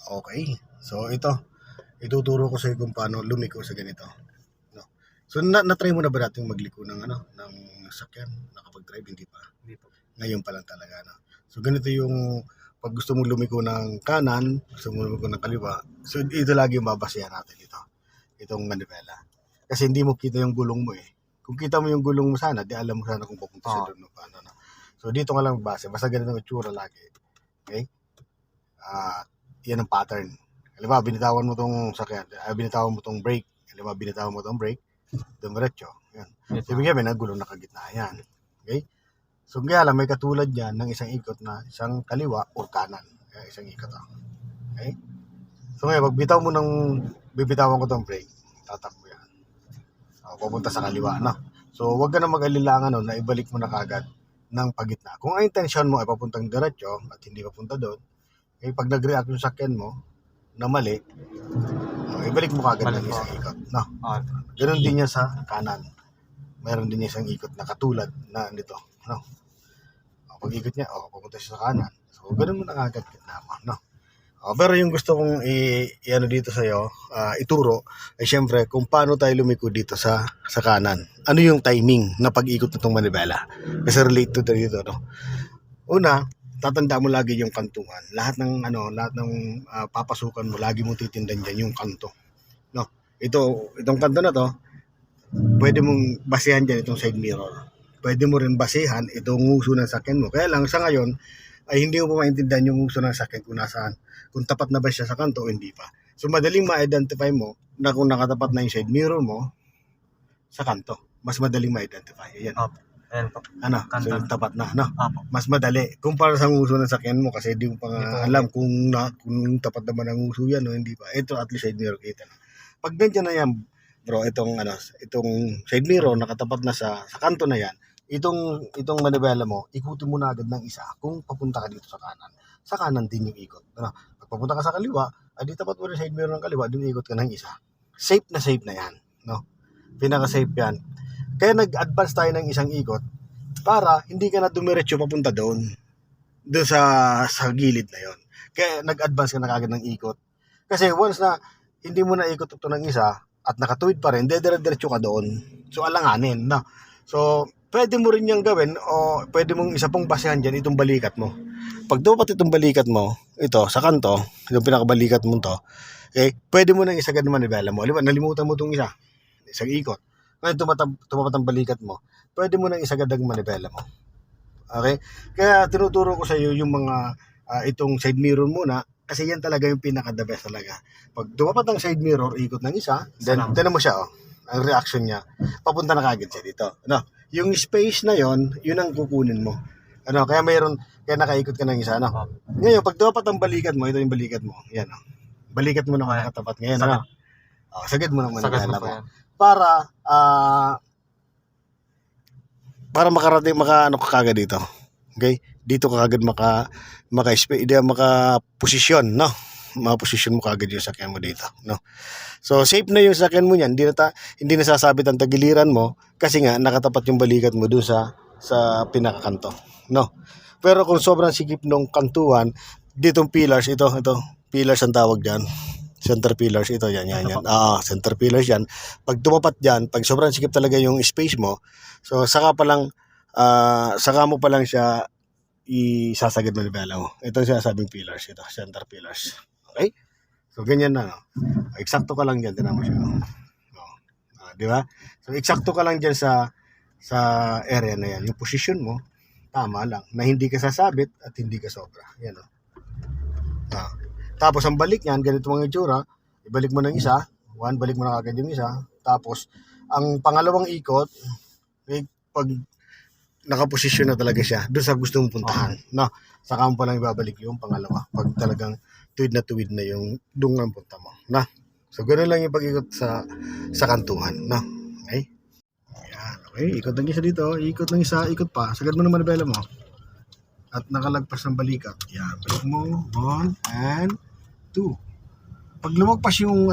Okay. So ito, ituturo ko sa iyo kung paano lumiko sa ganito. No. So na-try mo na ba natin magliko ng ng sakyan? Nakapag-drive hindi pa? Hindi po. Ngayon pa lang talaga So ganito yung pag gusto mong lumiko ng kanan, gusto mong lumiko ng kaliwa. So ito lagi yung babasehan natin dito. Itong manibela. Kasi hindi mo kita yung gulong mo eh. Kung kita mo yung gulong mo sana, di alam mo sana kung pupunta siya doon o paano na. So dito ka lang base, basta ganito ang itsura lagi. Okay? Yan ang pattern. Halimbawa, binitawan mo tong sakyan, binitawan mo tong brake. Halimbawa, binitawan mo tong brake, dumiretso. Yan. So, ibig sabihin, nagulong na kagitna yan. Okay? So, kaya lang, may katulad yan ng isang ikot na isang kaliwa o kanan. Kaya isang ikot. Okay? So, ngayon, pag bibitawan ko tong brake, tatakbo yan. Pupunta sa kaliwa, no? So, huwag ka na mag-alilangan na ibalik mo na kagad ng pagitna. Kung ang intention mo ay papuntang diretso at hindi papunta doon, eh, pag nag-react yung sakyan mo na mali, ibalik mo kagad ng isang ikot. No? Ganon din yan sa kanan. Meron din isang ikot na katulad na nito. No? Pag ikot niya, pupunta siya sa kanan. So, ganon mo na kagad kitna mo. No? Pero yung gusto kong i-ano dito sa'yo, ituro, ay syempre kung paano tayo lumiko dito sa kanan. Ano yung timing na pag-ikot na itong manibela? Kasi relate to dito. No? Una, tatanda mo lagi yung kantuhan. Lahat ng papasukan mo, lagi mo titindan diyan yung kanto. No. Itong kanto na to, pwede mong basehan diyan itong side mirror. Pwede mo rin basehan itong uso ng sakyan mo. Kaya lang sa ngayon ay hindi mo pa maintindihan yung uso ng sakyan kung nasaan. Kung tapat na ba siya sa kanto o hindi pa. So madaling ma-identify mo na kung nakatapat na yung side mirror mo sa kanto. Mas madaling ma-identify. Ayan. Ayan po. So yung tapat na, Apo. mas madali. Kumpara sa uso ng sakyan mo kasi di mo pa alam kung tapat naman ang uso yan o hindi pa. Ito at least side mirror kita na. Pag ganyan na yan, bro, itong side mirror nakatapat na sa kanto na yan, itong manibela mo, ikutin mo na agad ng isa kung papunta ka dito sa kanan. Sa kanan din yung ikot. Pag papunta ka sa kaliwa, di tapat mo rin side mirror ng kaliwa, dun ikot ka ng isa. Safe na yan. No? Pinaka-safe yan. Kaya nag-advance tayo ng isang ikot para hindi ka na dumiretso papunta doon sa gilid na yon. Kaya nag-advance ka na kagad ng ikot. Kasi once na hindi mo na ikot ito ng isa at nakatuwid pa rin, dire-diretso ka doon. So alanganin. No? So pwede mo rin yung gawin o pwede mong isa pong basehan dyan itong balikat mo. Pag dapat itong balikat mo, ito sa kanto, yung pinakabalikat mo to, okay, pwede mo nang isagad naman manibela mo. Nalimutan mo itong isang ikot. Ngayon tumapat ang balikat mo, pwede mo nang isagad ang manibela mo. Okay? Kaya tinuturo ko sa iyo yung mga itong side mirror muna kasi yan talaga yung pinaka-the best talaga. Pag tumapat ang side mirror, ikot ng isa, then tinan mo siya, ang reaction niya, papunta na kagad siya dito. Yung space na yon, yun ang kukunin mo. Kaya nakaikot ka ng isa. Ngayon, pag tumapat ang balikat mo, ito yung balikat mo. Yan, balikat mo na makatapat ngayon. Sagad mo naman manibela mo. Para makarating ka kagad dito. Okay? Dito ka kagad maka-posisyon, no? Maka-posisyon mo kagad yung sakyan mo dito, no? So safe na yung sakyan mo niyan, hindi nasasabit ang tagiliran mo kasi nga nakatapat yung balikat mo dun sa pinakakanto, no? Pero kung sobrang sikip nung kantuhan, ditong pillars pillars ang tawag diyan. Center pillars ito, yan. Center pillars yan. Pag tumapat diyan, pag sobrang sikip talaga yung space mo, so saka mo pa lang siya isasagad manibela mo. Ito yung sinasabing pillars, ito, center pillars. Okay? So ganyan na, no? Eksakto ka lang diyan, tinan mo siya. Di ba? So eksakto ka lang diyan sa area na yan. Yung position mo, tama lang, na hindi ka sasabit at hindi ka sobra. Yan, no? Tapos ang balik niyan, ganito mga itsura, ibalik mo ng isa, balik mo na kagad yung isa, tapos ang pangalawang ikot, pag nakaposisyon na talaga siya, doon sa gusto mong puntahan, no? Saka mo palang ibabalik yung pangalawa, pag talagang tuwid na yung doon ang punta mo, na? So ganoon lang yung pag-ikot sa kantuhan, no? Okay? Ayan, okay, ikot lang isa dito, ikot lang isa, ikot pa, sagad mo naman manibela mo. At nakalagpas ng balikat. Yan, balik mo, 1 and 2. Pag lumagpas yung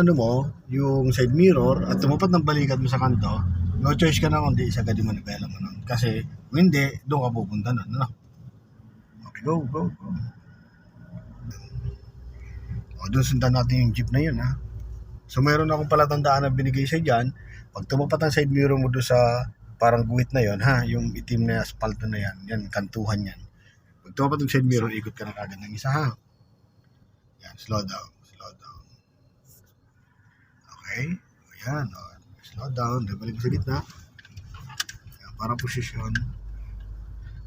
yung side mirror at tumapat ng balikat mo sa kanto, no choice ka na kundi isagad yung manibela mo nun. Kasi kung hindi, doon ka pupunta nun. Okay, go. doon sundan natin yung jeep na yun, ha. So mayroon akong palatandaan na binigay siya dyan. Pag tumapat ang side mirror mo doon sa parang guhit na yon, ha, yung itim na asfalto na yan, kantuhan yan. Pag tumapat ang side mirror, ikot ka na kagad ng isa, ha. Yan, slow down. Okay, ayan, slow down, balik mo sa gitna. Yan, para posisyon.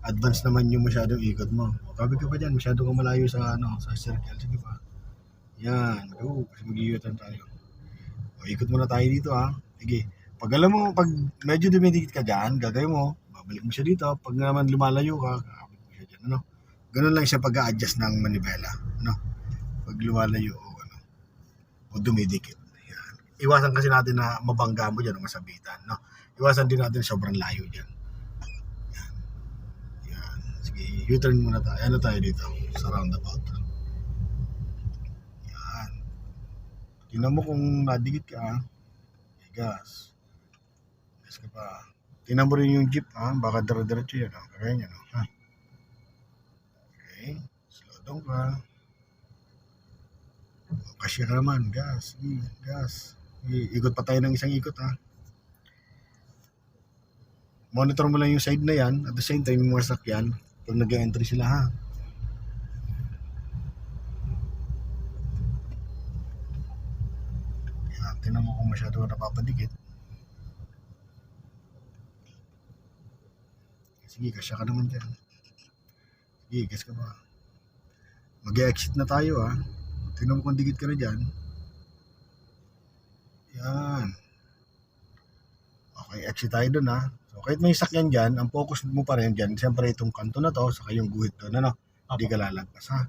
Advance naman yung masyadong ikot mo. Kabig ka pa dyan, masyado ka malayo sa circle. Sige pa. Yan, go, kasi mag-i-U-turn tayo. Ikot muna tayo dito, ha. Sige, pag alam mo, pag medyo dumidikit ka dyan, gagawin mo, babalik mo siya dito. Pag naman lumalayo ka, kakabit mo siya dyan, ano. Ganun lang siya pag-a-adjust ng manibela, ano. Pag lumalayo, o dumidikit. Yan. Iwasan kasi natin na mabangga mo dyan o masabitan, no. Iwasan din natin sobrang layo dyan. Yan. Sige, U-turn muna tayo. Ano tayo dito? Sa roundabout. Yan. Tingnan mo kung nadikit ka, ha. Gas ka pa. Tingnan mo rin yung jeep, ha. Baka dire-diretso yan, ha. Kaya yan, ha. Okay. Slow down ka. Kasya ka naman. Gas. Gas. Ikot pa tayo ng isang ikot, ha. Monitor mo lang yung side na yan. At the same time, yung mga sakyan, pag nag-entry sila, ha. Yan. Tingnan mo kung masyado ka napapadikit. Sige, kasya ka naman dyan. Sige, gas ka pa. Mag-exit na tayo, ha. Tingnan mo kung dikit ka na dyan. Yan. Okay, exit tayo dun, ha. So, kahit may sakyan dyan, ang focus mo pa rin dyan, siyempre itong kanto na to, saka yung guhit doon, ano. Hindi ka lalagpas, ha.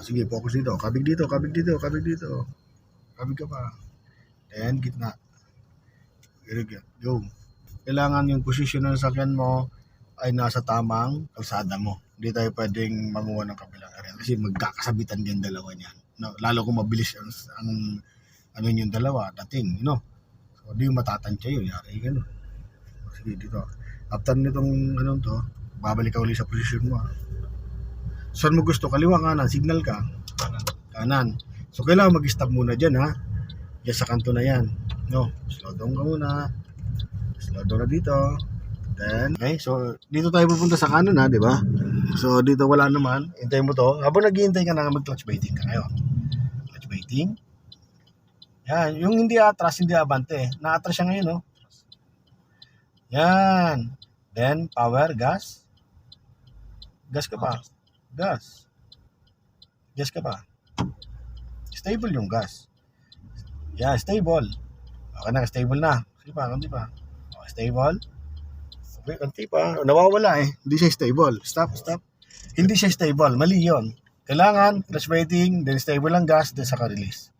Sige, focus dito. Kabig dito. Kabig ka pa. Then, gitna. Very good. Go. Kailangan yung posisyon ng sakyan mo ay nasa tamang kalsada mo. Hindi tayo pwedeng mamuha ng kabilang area kasi magkakasabitan din dalawa niyan. No, lalo kung mabilis ang ano yung dalawa, dating, So, di matatansya yun. Yari gano'n. Sige, dito. After nitong to, babalik ka ulit sa posisyon mo. Saan mo gusto? Kaliwa, kanan? Signal ka? Kanan. So, kailangan mag-stop muna dyan, ha? Diyan sa kanto na yan. No, slow down ka muna. Slow down na dito. Then, okay, so dito tayo pupunta sa kanan, ha, di ba? So dito wala naman. Hintayin mo to. Habang naghihintay ka na, mag-clutch baiting ka ngayon. Clutch baiting. Yan, yung hindi atras, hindi abante. Na-atras siya ngayon, no? Yan. Then, power, gas. Gas ka pa. Gas. Gas ka pa. Stable yung gas. Yeah, stable. Okay na, stable na. Sige pa, kunti pa. Okay, stable. Okay, kunti pa. Nawawala eh. Hindi siya stable. Stop. Hindi siya stable. Mali yun. Kailangan, clutch baiting, then stable ang gas, then saka release.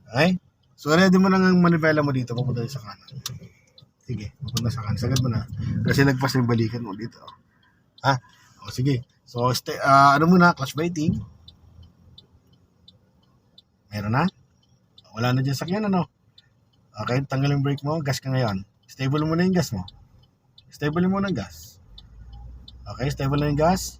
Okay? So, ready mo na ang manivela mo dito. Pupunta sa kanan. Sige, pupunta sa kanan. Sagad mo na. Kasi nagpas yung balikan mo dito. Ha? O, sige. So, ano muna, clutch baiting. Meron na? Wala na dyan sakyan, ano? Okay, tanggal yung brake mo, gas ka ngayon. Stable mo na yung gas mo. Stable mo na yung gas. Okay, stable na yung gas.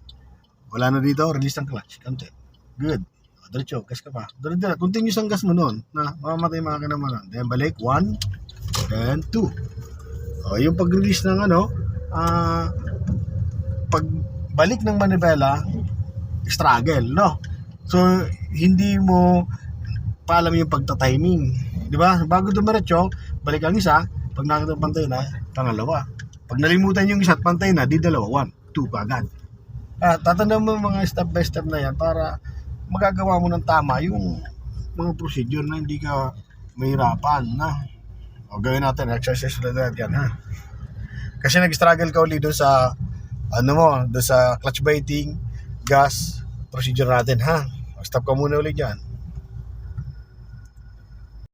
Wala na dito, release ang clutch. Kante. Good. Diretso, gas ka pa. Diretso, continuous ang gas mo noon. Na, mamamatay makina mo nun. Then balik, 1, then 2. O, yung pag-release ng pagbalik ng manivela, struggle, no? So, hindi mo paalam yung pagta-timing. Di ba? Bago dumiretso, balik ang isa. Pag nakita pantay na, pangalawa. Pag nalimutan yung isa at pantay na, di dalawa. 1, 2 kagad. Tatandaan mo mga step by step na yan para magagawa mo ng tama yung mga procedure na hindi ka mahirapan. O gawin natin, exercise ulit yan, ha? Kasi nag-struggle ka ulit doon sa doon sa clutch baiting, gas, procedure natin, ha? Stop ka muna ulit dyan.